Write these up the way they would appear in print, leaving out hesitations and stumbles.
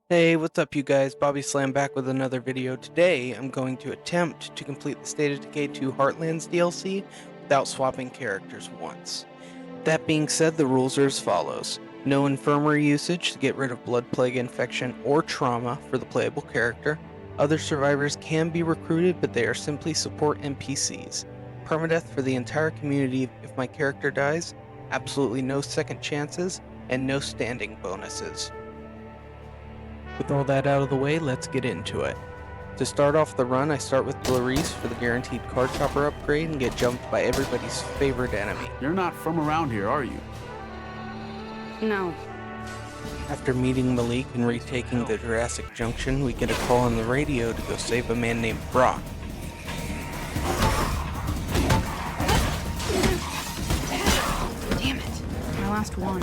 Hey, what's up you guys? Bobby Slam back with another video. Today, I'm going to attempt to complete the State of Decay 2 Heartlands DLC without swapping characters once. That being said, the rules are as follows. No infirmary usage to get rid of blood plague infection or trauma for the playable character. Other survivors can be recruited, but they are simply support NPCs. Permadeath for the entire community if my character dies. Absolutely no second chances, and no standing bonuses. With all that out of the way, let's get into it. To start off the run, I start with Clarice for the guaranteed card chopper upgrade and get jumped by everybody's favorite enemy. You're not from around here, are you? No. After meeting Malik and retaking the Jurassic Junction, we get a call on the radio to go save a man named Brock. Damn it. My last one.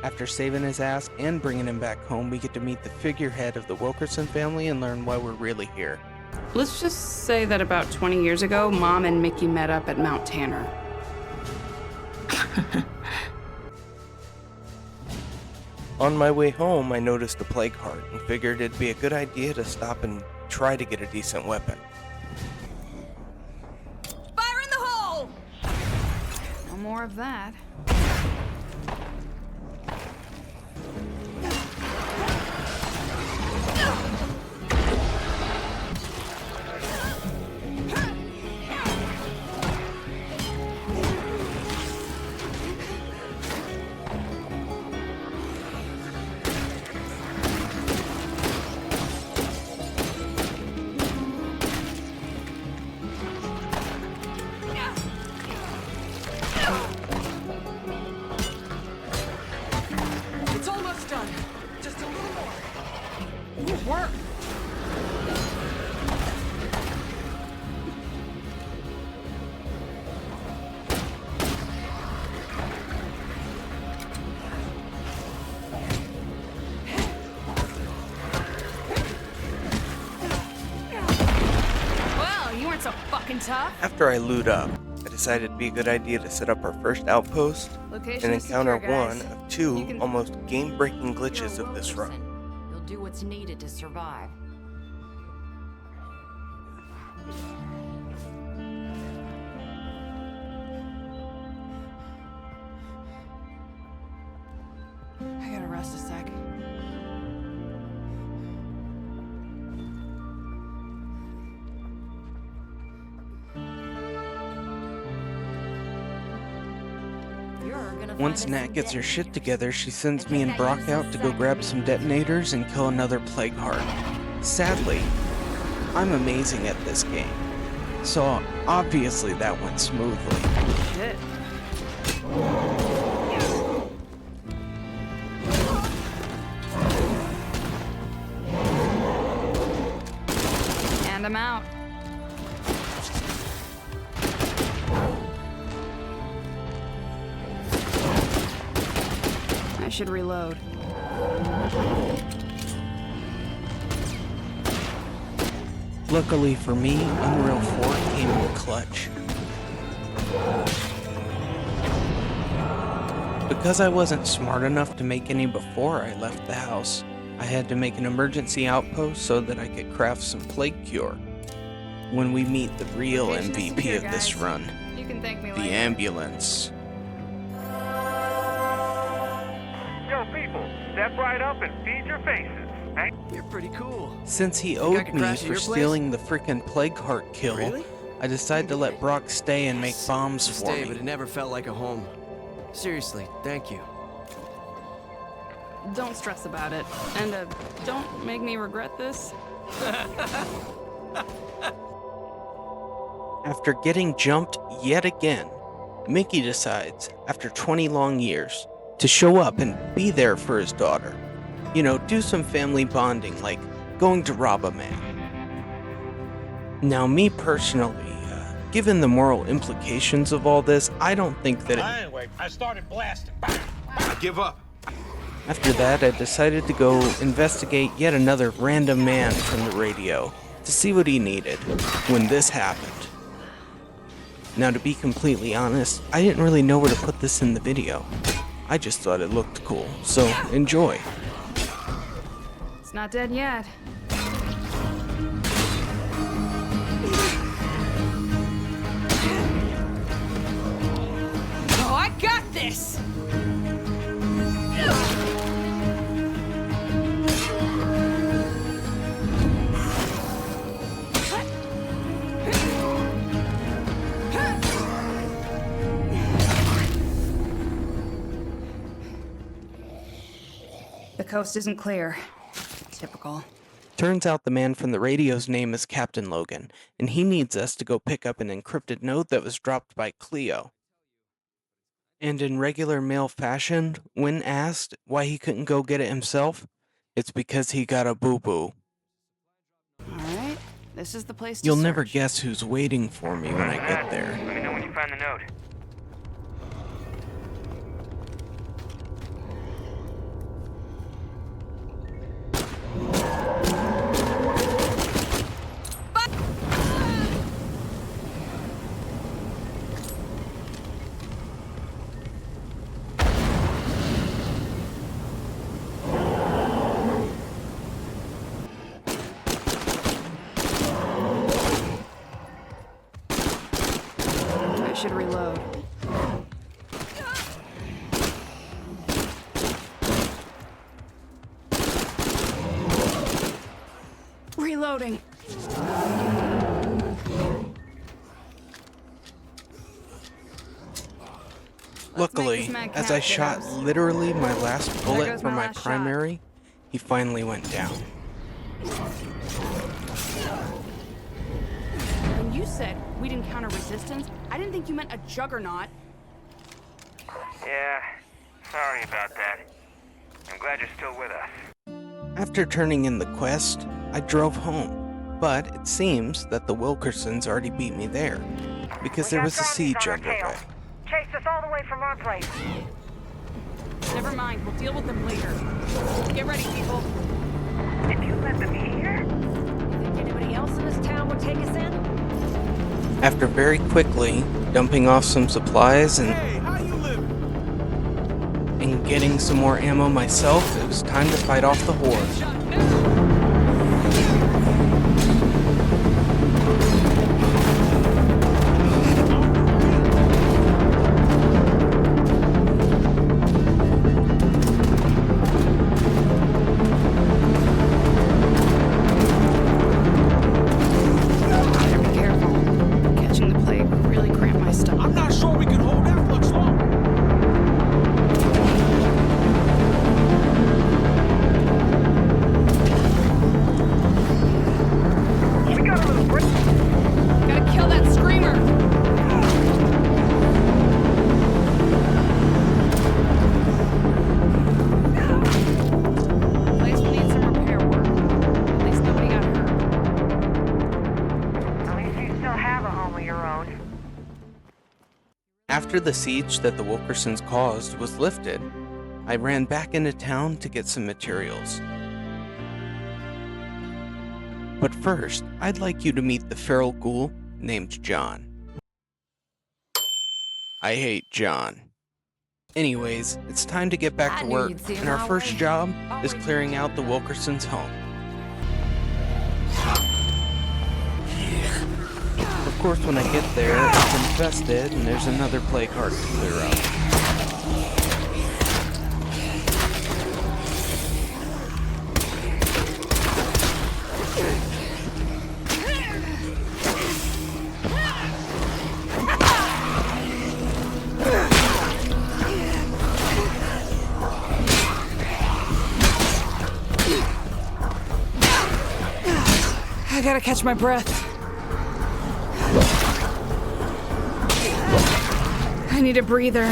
After saving his ass and bringing him back home, we get to meet the figurehead of the Wilkerson family and learn why we're really here. Let's just say that about 20 years ago, Mom and Mickey met up at Mount Tanner. On my way home, I noticed a plague heart and figured it'd be a good idea to stop and try to get a decent weapon. Fire in the hole! No more of that. It's almost done. Just a little more. Good work. Well, you weren't so fucking tough. After I loot up, I decided it'd be a good idea to set up our first outpost Location and is encounter secure, guys. one of You two can- almost game-breaking glitches of this run. You'll do what's needed to survive. I gotta rest a sec. Once Nat gets her shit together, she sends me and Brock out to go grab some detonators and kill another plague heart. Sadly, I'm amazing at this game, so obviously that went smoothly. Shit. And I'm out. I should reload. Luckily for me, Unreal 4 came in clutch. Because I wasn't smart enough to make any before I left the house, I had to make an emergency outpost so that I could craft some plague cure. When we meet the real Location is MVP secure, of this guys. run, You can thank me the later. ambulance. Yo, people, step right up and feed your faces. Hey? You're pretty cool. Since he I owed could me crash at for your place? stealing the frickin' plague heart kill, Really? I decided to let Brock stay and make bombs for Stay, me. but it never felt like a home. Seriously, thank you. Don't stress about it. And don't make me regret this. After getting jumped yet again, Mickey decides, after 20 long years, to show up and be there for his daughter. You know, do some family bonding, like going to rob a man. Now, me personally, given the moral implications of all this, I don't think that Anyway, I started blasting. Bang, bang. I give up. After that, I decided to go investigate yet another random man from the radio to see what he needed when this happened. Now, to be completely honest, I didn't really know where to put this in the video. I just thought it looked cool, so enjoy. It's not dead yet. Oh, I got this! The coast isn't clear. Typical. Turns out the man from the radio's name is Captain Logan, and he needs us to go pick up an encrypted note that was dropped by Cleo. And in regular male fashion, when asked why he couldn't go get it himself, it's because he got a boo-boo. Alright, this is the place to You'll never search. guess who's waiting for me when I get there. Let me know when you find the note. I should reload. Reloading. Luckily, as I shot literally my last bullet goes for my my last shot. primary, he finally went down. When you said we'd encounter resistance, I didn't think you meant a juggernaut. Yeah, sorry about that. I'm glad you're still with us. After turning in the quest, I drove home, but it seems that the Wilkersons already beat me there, because there was a siege underway. Chased us all the way from our place. Never mind, we'll deal with them later. Get ready, people. Did you let them here? Think anybody else in this town would take us in? After very quickly dumping off some supplies and getting some more ammo myself, it was time to fight off the horde. Better be careful. Catching the plague really cramped my stomach. I'm not sure we can hold that much longer. We got a little break. Gotta kill that screamer! Place will need some repair work. At least nobody got hurt. At least you still have a home of your own. After the siege that the Wilkersons caused was lifted, I ran back into town to get some materials. But first, I'd like you to meet the feral ghoul named John. I hate John. Anyways, it's time to get back I to knew work, you'd see him and our my first way. job is Always. clearing out the Wilkersons' home. Of course, when I get there, it's infested, and there's another plague heart to clear out. I gotta catch my breath. I need a breather.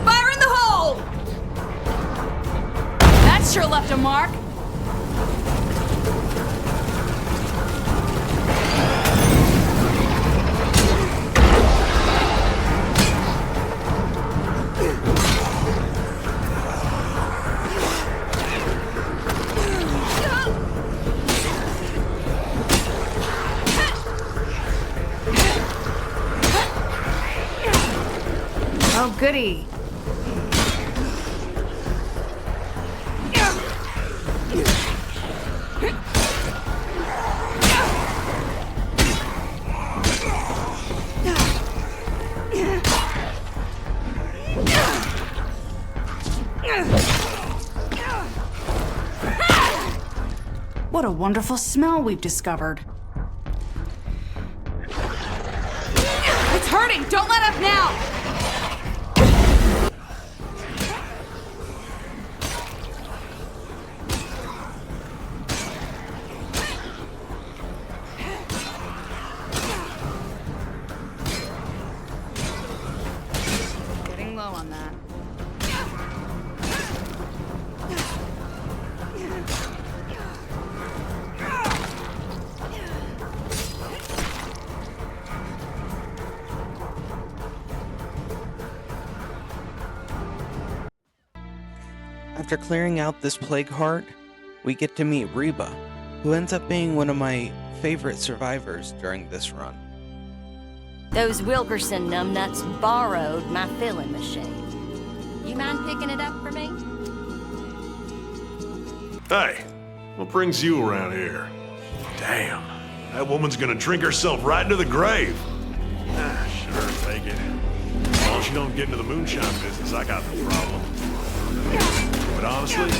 Fire in the hole! That sure left a mark. goody. What a wonderful smell we've discovered. It's hurting! Don't let up now! Getting low on that. After clearing out this plague heart, we get to meet Reba, who ends up being one of my favorite survivors during this run. Those Wilkerson numbnuts borrowed my filling machine. You mind picking it up for me? Hey, what brings you around here? Damn, that woman's gonna drink herself right into the grave. Sure, take it. As long as you don't get into the moonshine business, I got no problem. But honestly,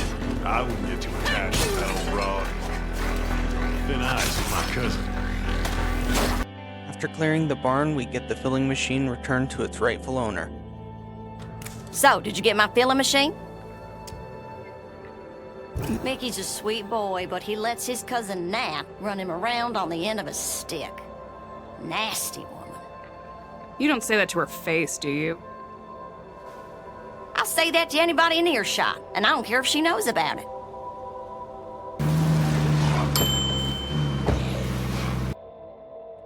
I wouldn't get too attached to that old broad. Thin ice is my cousin. After clearing the barn, we get the filling machine returned to its rightful owner. So, did you get my filling machine? Mickey's a sweet boy, but he lets his cousin Nat run him around on the end of a stick. Nasty woman. You don't say that to her face, do you? I'll say that to anybody in earshot, and I don't care if she knows about it.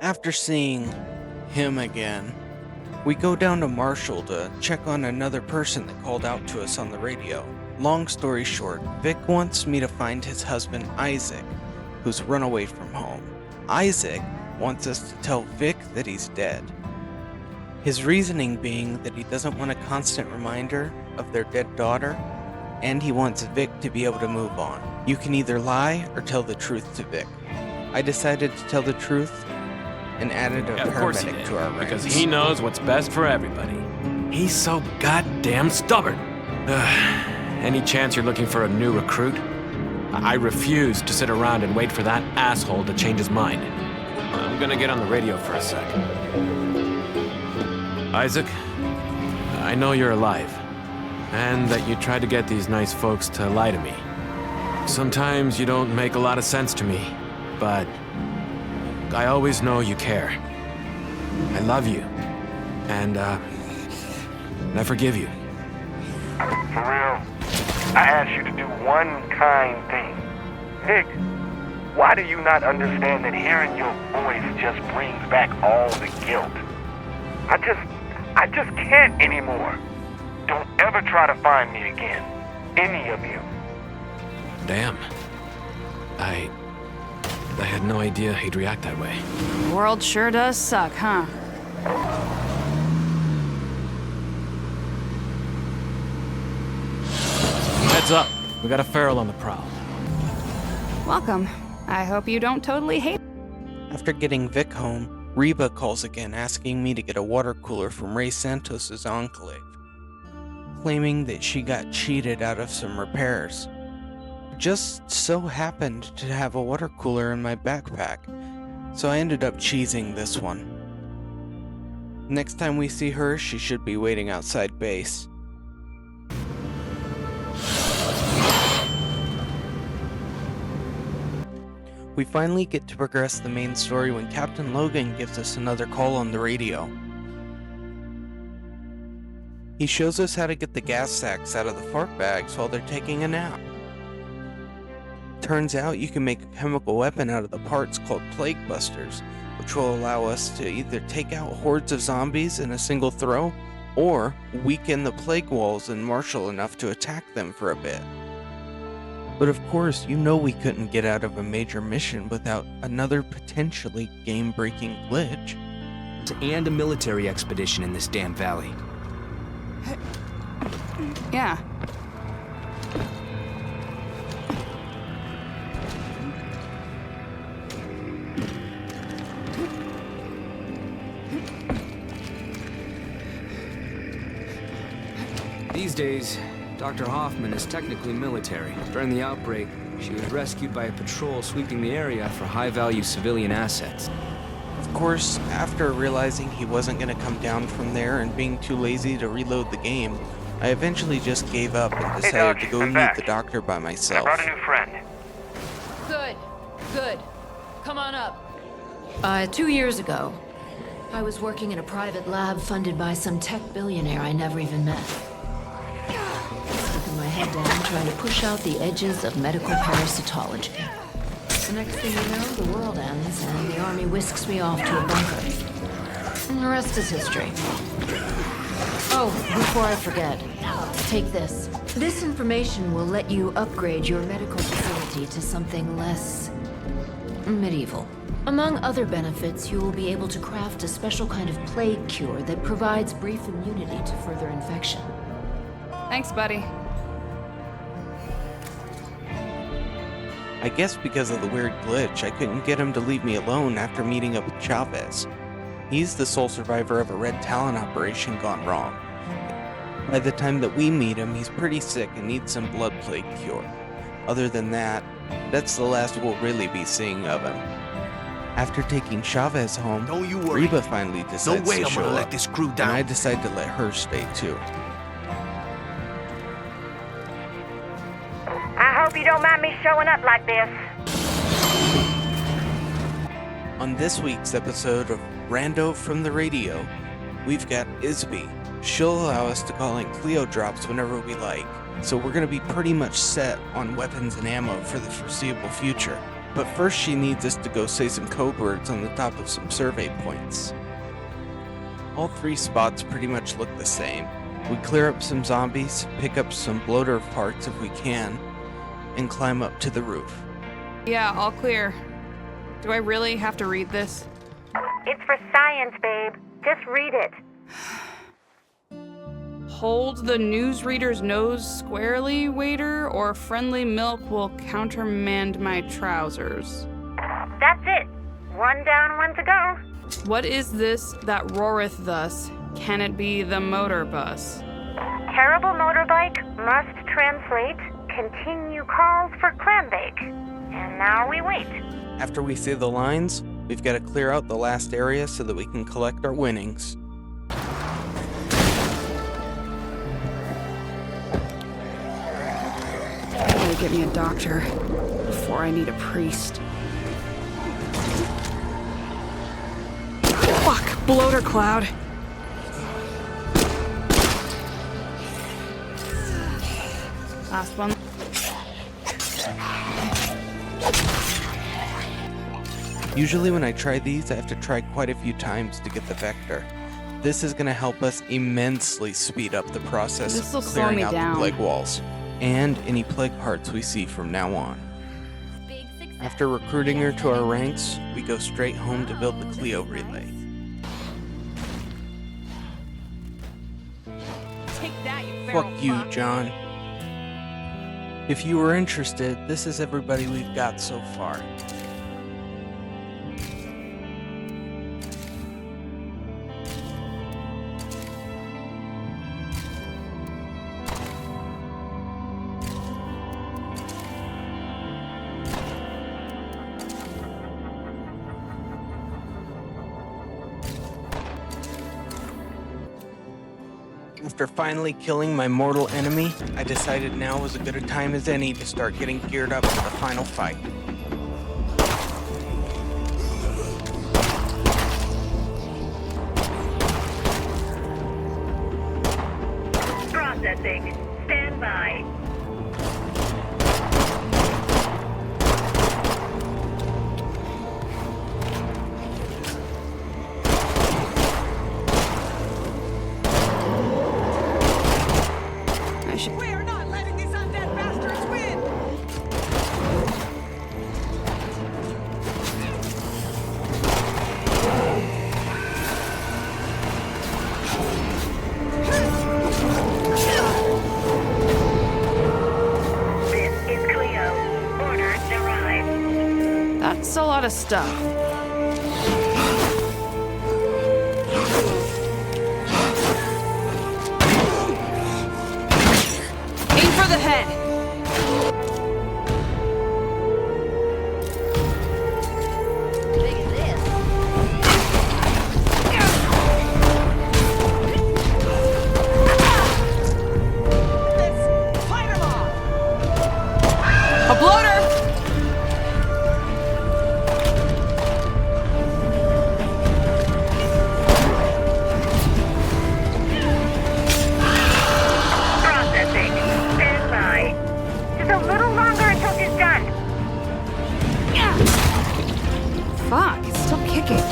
After seeing him again, we go down to Marshall to check on another person that called out to us on the radio. Long story short, Vic wants me to find his husband Isaac, who's run away from home. Isaac wants us to tell Vic that he's dead. His reasoning being that he doesn't want a constant reminder of their dead daughter, and he wants Vic to be able to move on. You can either lie or tell the truth to Vic. I decided to tell the truth and added a paramedic to our ranks. Because he knows what's best for everybody. He's so goddamn stubborn. Any chance you're looking for a new recruit? I refuse to sit around and wait for that asshole to change his mind. I'm gonna get on the radio for a sec. Isaac, I know you're alive, and that you tried to get these nice folks to lie to me. Sometimes you don't make a lot of sense to me, but I always know you care. I love you, and I forgive you. For real, I asked you to do one kind thing. Nick, why do you not understand that hearing your voice just brings back all the guilt? I just can't anymore. Don't ever try to find me again. Any of you. Damn. I had no idea he'd react that way. The world sure does suck, huh? Heads up. We got a feral on the prowl. Welcome. I hope you don't totally hate. After getting Vic home, Reba calls again asking me to get a water cooler from Ray Santos' enclave, claiming that she got cheated out of some repairs. Just so happened to have a water cooler in my backpack, so I ended up cheesing this one. Next time we see her, she should be waiting outside base. We finally get to progress the main story when Captain Logan gives us another call on the radio. He shows us how to get the gas sacks out of the fart bags while they're taking a nap. Turns out you can make a chemical weapon out of the parts called Plague Busters, which will allow us to either take out hordes of zombies in a single throw, or weaken the plague walls in Marshall enough to attack them for a bit. But of course, you know we couldn't get out of a major mission without another potentially game-breaking glitch. And a military expedition in this damn valley. Yeah. These days, Dr. Hoffman is technically military. During the outbreak, she was rescued by a patrol sweeping the area for high-value civilian assets. Of course, after realizing he wasn't going to come down from there and being too lazy to reload the game, I eventually just gave up and Hey, decided Doc, to go I'm meet back. the doctor by I myself. brought a new friend. Good. Good. Come on up. 2 years ago, I was working in a private lab funded by some tech billionaire I never even met. Sticking my head down, trying to push out the edges of medical parasitology. The next thing you know, the world ends, and the army whisks me off to a bunker. And the rest is history. Oh, before I forget, take this. This information will let you upgrade your medical facility to something less medieval. Among other benefits, you will be able to craft a special kind of plague cure that provides brief immunity to further infection. Thanks, buddy. I guess because of the weird glitch, I couldn't get him to leave me alone after meeting up with Chavez. He's the sole survivor of a Red Talon operation gone wrong. By the time that we meet him, he's pretty sick and needs some blood plague cure. Other than that, that's the last we'll really be seeing of him. After taking Chavez home, Don't you worry. Reba finally No decides way to I'm show gonna up, let this crew and I down. decide to let her stay too. I hope you don't mind me showing up like this. On this week's episode of Rando from the Radio, we've got Isby. She'll allow us to call in Cleo drops whenever we like, so we're going to be pretty much set on weapons and ammo for the foreseeable future. But first she needs us to go say some code words on the top of some survey points. All three spots pretty much look the same. We clear up some zombies, pick up some bloater parts if we can, and climb up to the roof. Yeah, all clear. Do I really have to read this? It's for science, babe. Just read it. Hold the newsreader's nose squarely, waiter, or friendly milk will countermand my trousers. That's it. One down, one to go. What is this that roareth thus? Can it be the motor bus? Terrible motorbike must translate. Continue calls for clambake. And now we wait. After we say the lines, we've got to clear out the last area so that we can collect our winnings. I gotta get me a doctor before I need a priest. Fuck, bloater cloud. Last one. Usually when I try these, I have to try quite a few times to get the vector. This is going to help us immensely speed up the process This'll of slow clearing me out down. the plague walls, and any plague parts we see from now on. After recruiting her to our ranks, we go straight home to build the Cleo relay. Take that, you feral Fuck you, fuck. John. If you were interested, this is everybody we've got so far. After finally killing my mortal enemy, I decided now was as good a time as any to start getting geared up for the final fight. Processing. Stand by. I should. We are not letting these undead bastards win! That's a lot of stuff. Aim for the head. A bloater! Processing. Stand by. Just a little longer until she's done. Fuck, it's still kicking.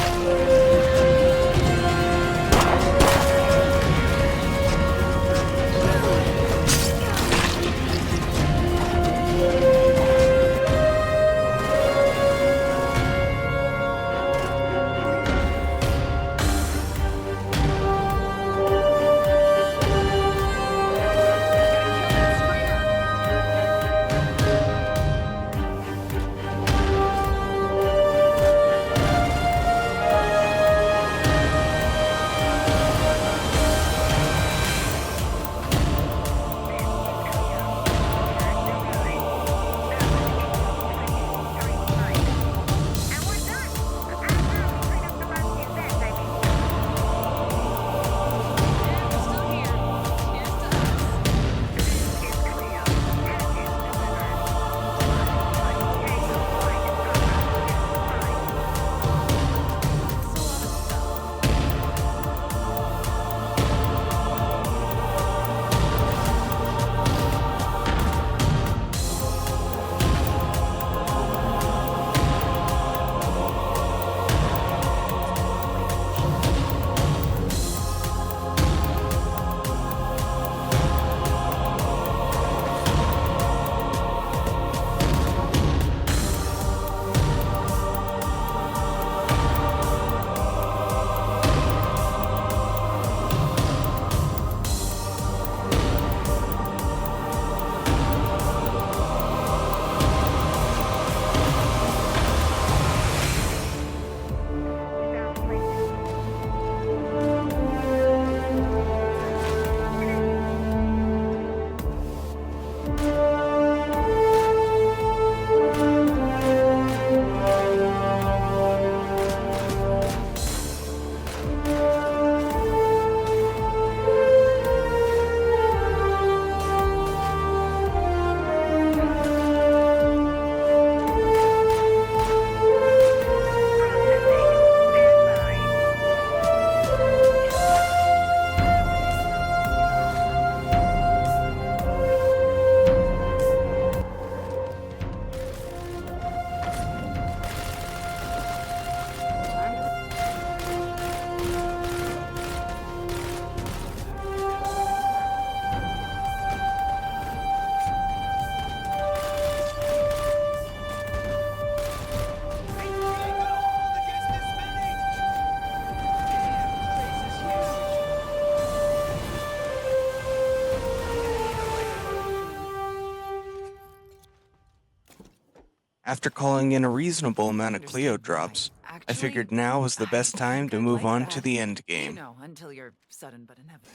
After calling in a reasonable amount of Cleo drops, I figured now was the best time to move on to the end game. Until you're sudden but inevitable.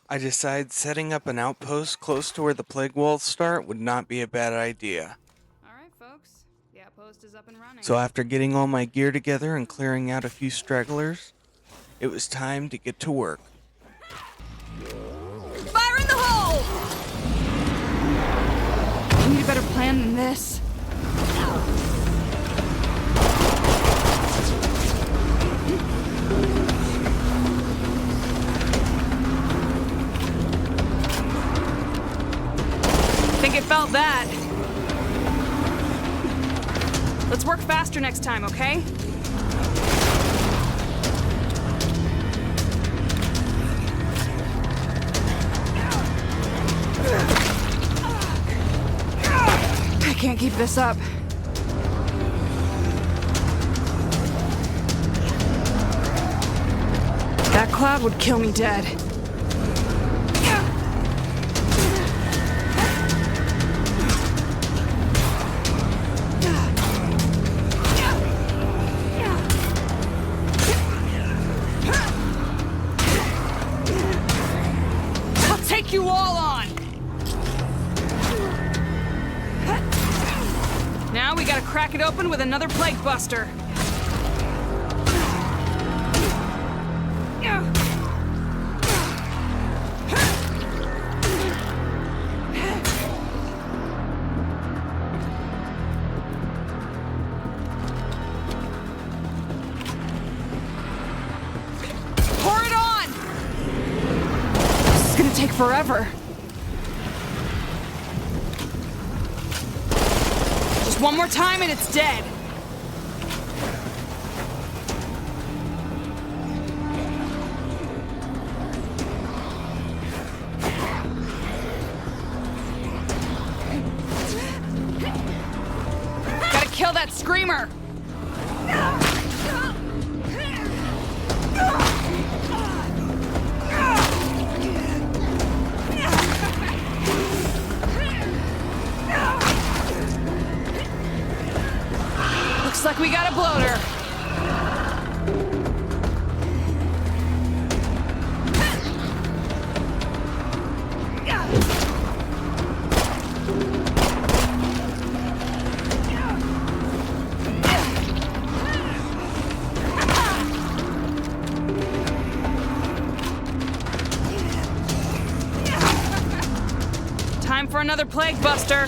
I decided setting up an outpost close to where the plague walls start would not be a bad idea. Alright, folks. The outpost is up and running. So after getting all my gear together and clearing out a few stragglers, it was time to get to work. Fire in the hole! I need a better plan than this. Think it felt that. Let's work faster next time, okay? I can't keep this up. That cloud would kill me dead. open with another plague buster. Pour it on! This is gonna take forever. One more time and it's dead. Gotta kill that screamer. Looks like we got a bloater. Time for another plague buster.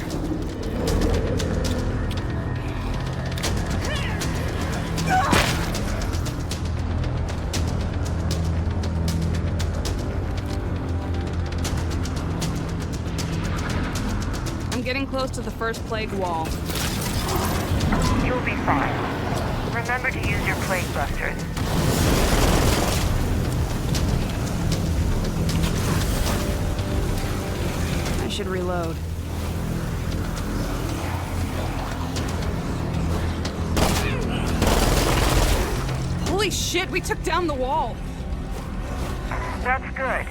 Getting close to the first plague wall. You'll be fine. Remember to use your plague busters. I should reload. Holy shit, we took down the wall. That's good.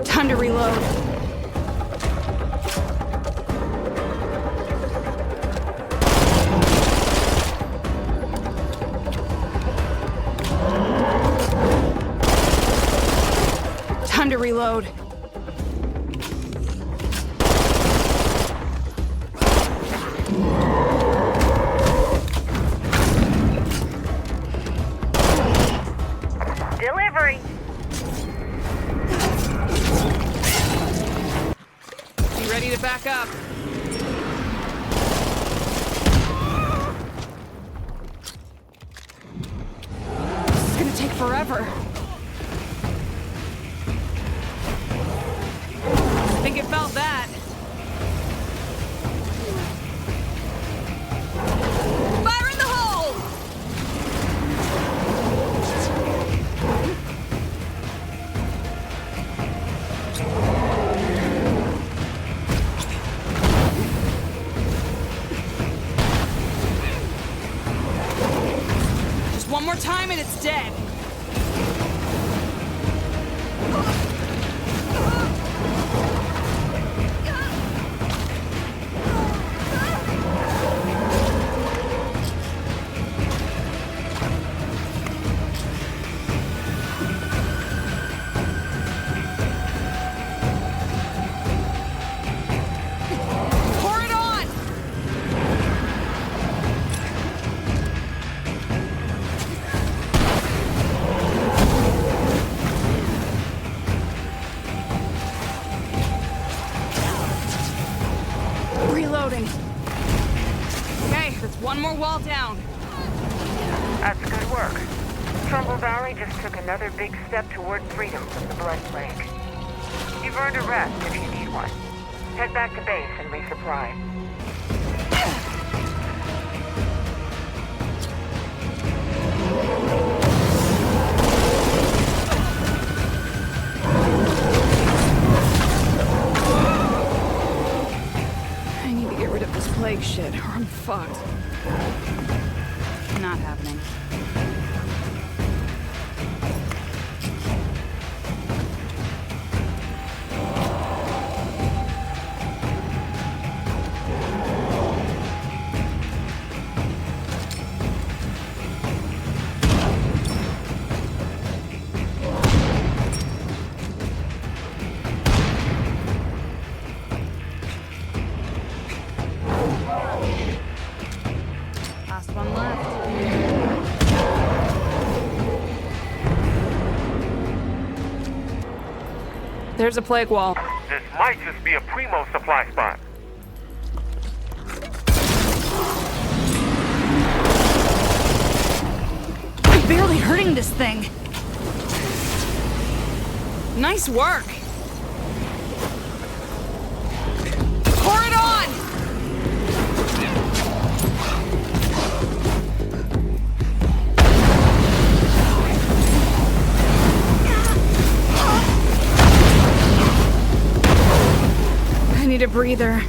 Time to reload. Time to reload. Delivery. Ready to back up. This is gonna take forever. I think it felt that. Fire in the hole! One more time and it's dead. Pour it on! Reloading. Okay, that's one more wall down. That's good work. Trumbull Valley just took another big step toward freedom from the Blood Plague. You've earned a rest if you need one. Head back to base and resupply. fucked. Not happening. Last one left. There's a plague wall. This might just be a primo supply spot. I'm barely hurting this thing. Nice work. Pour it on! I need a breather.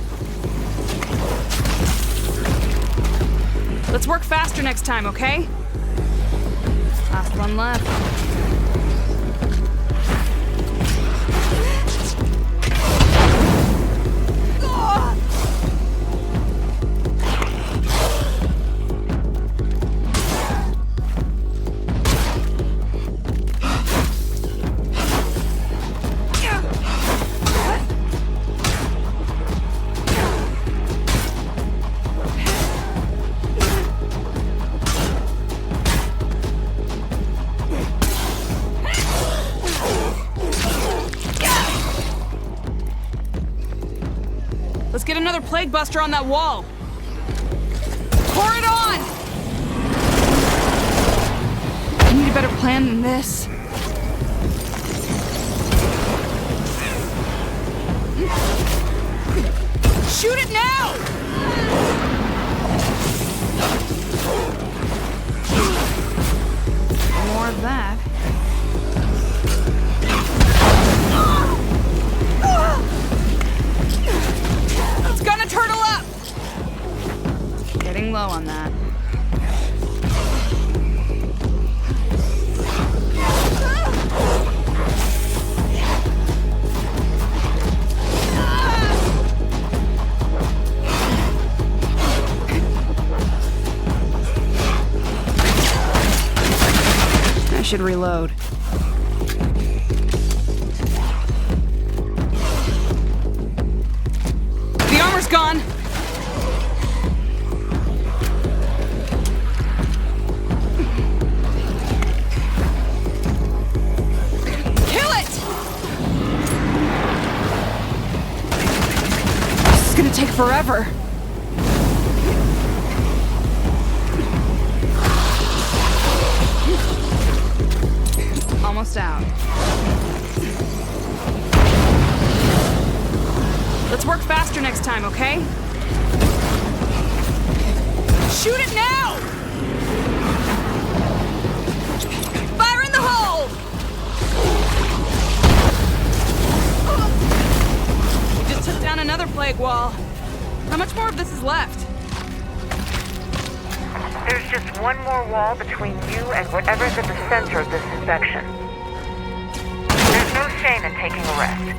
Let's work faster next time, okay? Last one left. Let's get another plague buster on that wall. Pour it on! I need a better plan than this. Shoot it now! More of that. It's gonna turtle up! Getting low on that. I should reload. The armor's gone! Kill it! This is gonna take forever. Almost out. Let's work faster next time, okay? Shoot it now! Fire in the hole! We just took down another plague wall. How much more of this is left? There's just one more wall between you and whatever's at the center of this infection. There's no shame in taking a rest.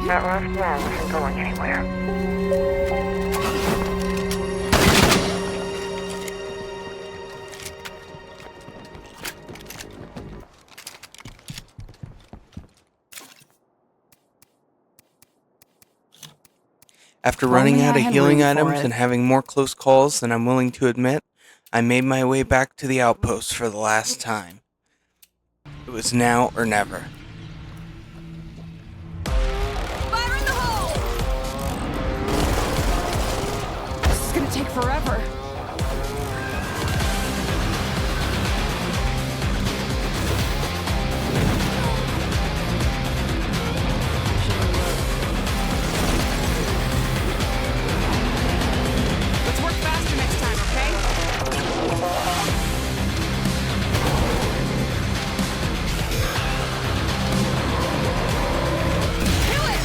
That last wall isn't going anywhere. After running Only out I of had healing room for items it. and having more close calls than I'm willing to admit, I made my way back to the outpost for the last time. It was now or never. Fire in the hole! This is gonna take forever. Let's work faster next time, okay? Kill it!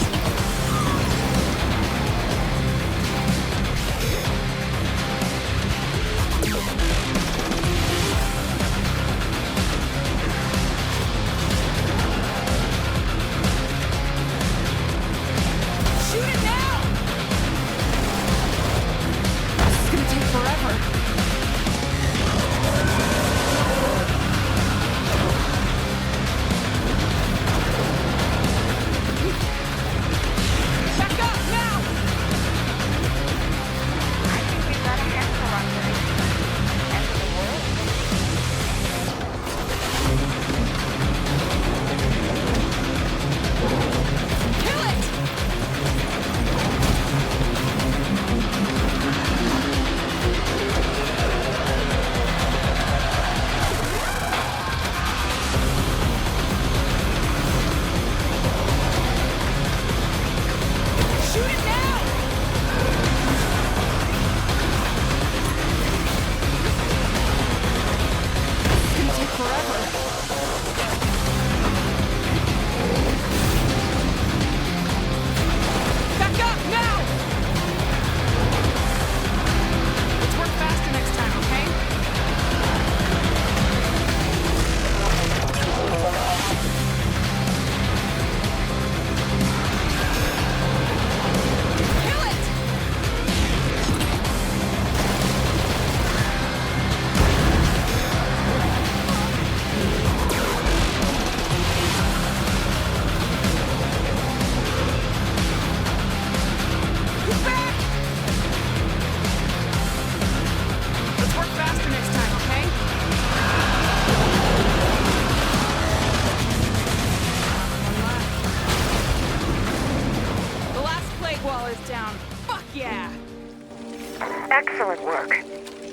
Excellent work.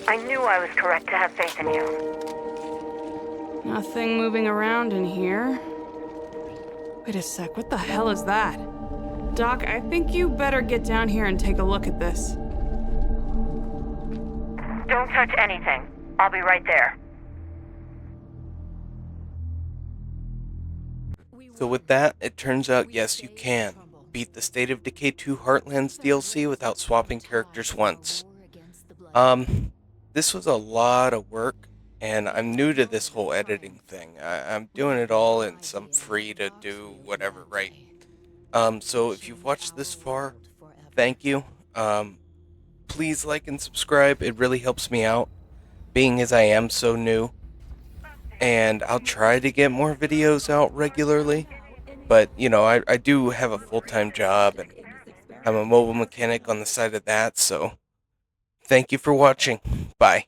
I knew I was correct to have faith in you. Nothing moving around in here. Wait a sec, what the hell is that? Doc, I think you better get down here and take a look at this. Don't touch anything. I'll be right there. So with that, it turns out yes, you can beat the State of Decay 2 Heartlands DLC without swapping characters once. This was a lot of work, and I'm new to this whole editing thing. I'm doing it all in some free to do whatever, right? So if you've watched this far, thank you. Please like and subscribe. It really helps me out, being as I am so new. And I'll try to get more videos out regularly. But, you know, I do have a full-time job, and I'm a mobile mechanic on the side of that, so thank you for watching. Bye.